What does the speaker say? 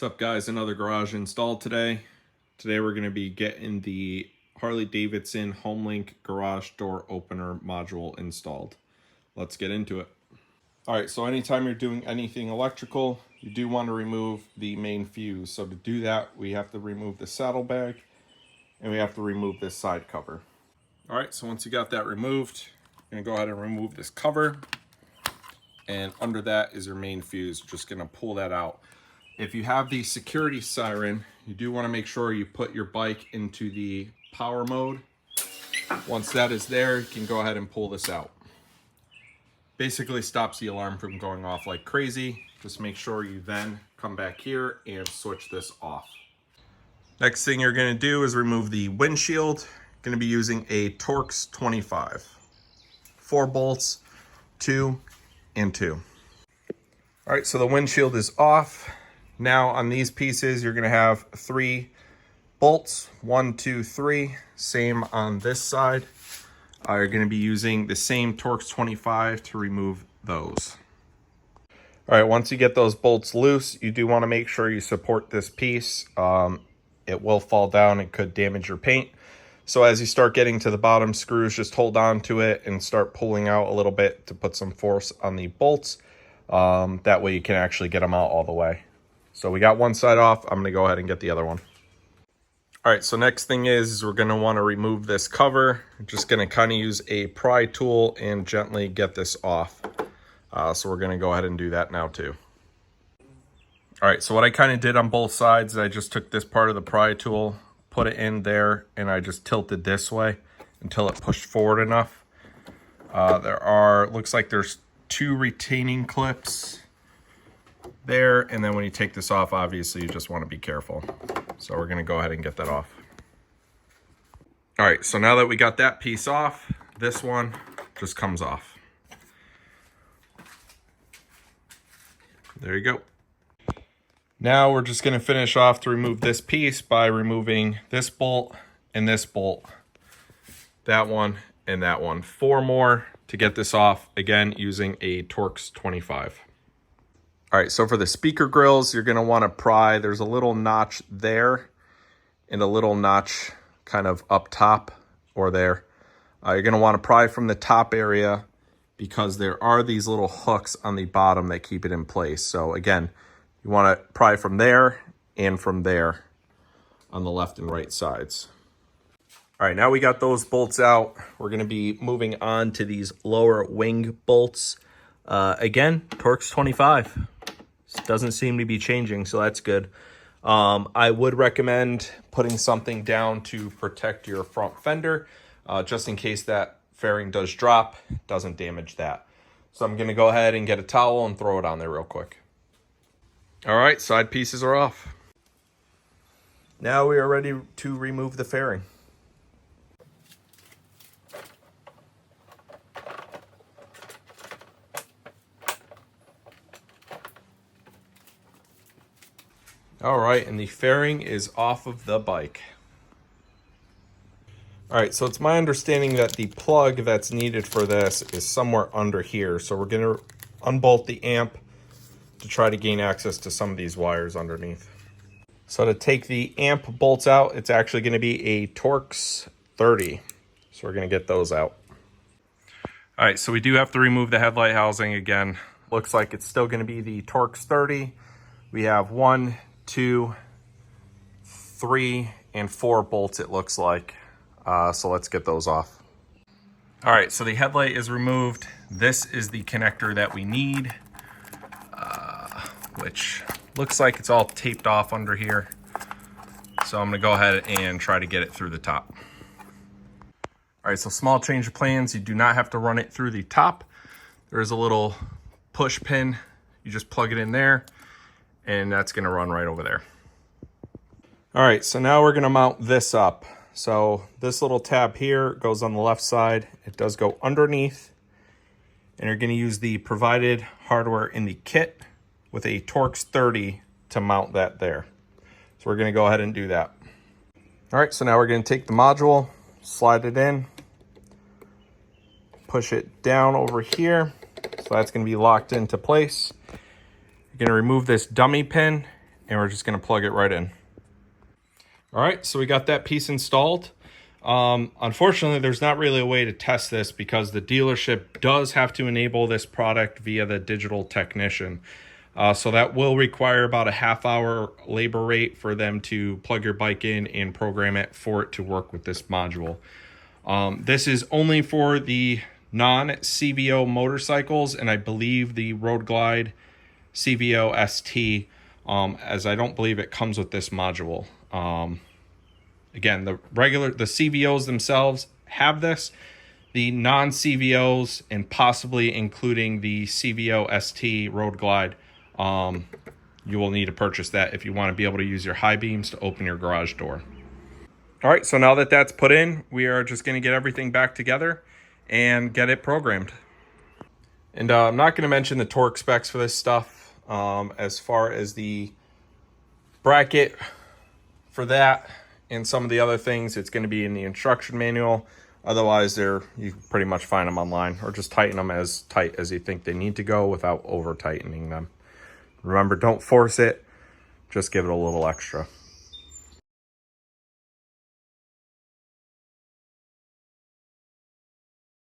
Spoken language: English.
What's up, guys? Another garage installed today. Today we're going to be getting the Harley-Davidson HomeLink garage door opener module installed. Let's get into it. Alright, so anytime you're doing anything electrical, you do want to remove the main fuse. So to do that, we have to remove the saddlebag and we have to remove this side cover. Alright, so once you got that removed, you're going to go ahead and remove this cover. And under that is your main fuse. Just going to pull that out. If you have the security siren, you do want to make sure you put your bike into the power mode. Once that is there, you can go ahead and pull this out. Basically stops the alarm from going off like crazy. Just make sure you then come back here and switch this off. Next thing you're going to do is remove the windshield. Going to be using a Torx 25. 4 bolts, 2 and 2. All right, so the windshield is off. Now on these pieces, you're going to have 3 bolts, 1, 2, 3. Same on this side. You're going to be using the same Torx 25 to remove those. All right, once you get those bolts loose, you do want to make sure you support this piece. It will fall down. It could damage your paint. So as you start getting to the bottom screws, just hold on to it and start pulling out a little bit to put some force on the bolts. That way you can actually get them out all the way. So we got one side off. I'm going to go ahead and get the other one. All right, so next thing is we're going to want to remove this cover. I'm just going to kind of use a pry tool and gently get this off. So we're going to go ahead and do that now too. All right, so what I kind of did on both sides, I just took this part of the pry tool, put it in there, and I just tilted this way until it pushed forward enough. Looks like there's 2 retaining clips there, and then when you take this off, obviously you just want to be careful. So we're going to go ahead and get that off. All right, so now that we got that piece off, this one just comes off. There you go. Now we're just going to finish off to remove this piece by removing this bolt and this bolt, that one and that one. 4 more to get this off, again using a Torx 25. All right, so for the speaker grills, you're going to want to pry. There's a little notch there and a little notch kind of up top or there. You're going to want to pry from the top area because there are these little hooks on the bottom that keep it in place. So again, you want to pry from there and from there on the left and right sides. All right, now we got those bolts out. We're going to be moving on to these lower wing bolts. Again, Torx 25. Doesn't seem to be changing, so that's good. I would recommend putting something down to protect your front fender, just in case that fairing does drop, doesn't damage that. So I'm going to go ahead and get a towel and throw it on there real quick. All right, side pieces are off. Now we are ready to remove the fairing. All right, and the fairing is off of the bike. All right, so it's my understanding that the plug that's needed for this is somewhere under here. So we're gonna unbolt the amp to try to gain access to some of these wires underneath. So to take the amp bolts out, it's actually gonna be a Torx 30. So we're gonna get those out. All right, so we do have to remove the headlight housing again. Looks like it's still gonna be the Torx 30. We have 1, 2, 3, and 4 bolts, it looks like. So let's get those off. All right, so the headlight is removed. This is the connector that we need, which looks like it's all taped off under here. So I'm gonna go ahead and try to get it through the top. All right, so small change of plans. You do not have to run it through the top. There is a little push pin. You just plug it in there, and that's going to run right over there. All right, so now we're going to mount this up. So this little tab here goes on the left side. It does go underneath, and you're going to use the provided hardware in the kit with a Torx 30 to mount that there. So we're going to go ahead and do that. All right, so now we're going to take the module, slide it in, push it down over here. So that's going to be locked into place. You're going to remove this dummy pin and we're just going to plug it right in. All right, so we got that piece installed. Unfortunately, there's not really a way to test this because the dealership does have to enable this product via the digital technician. So that will require about a half-hour labor rate for them to plug your bike in and program it for it to work with this module. This is only for the non-CVO motorcycles, and I believe the Road Glide CVO ST, as I don't believe it comes with this module. Again, the CVOs themselves have this. The non-CVOs, and possibly including the CVO ST Road Glide, you will need to purchase that if you want to be able to use your high beams to open your garage door. All right, so now that that's put in, we are just going to get everything back together and get it programmed. And I'm not going to mention the torque specs for this stuff. As far as the bracket for that and some of the other things, it's going to be in the instruction manual. Otherwise, you can pretty much find them online, or just tighten them as tight as you think they need to go without over tightening them. Remember, don't force it, just give it a little extra.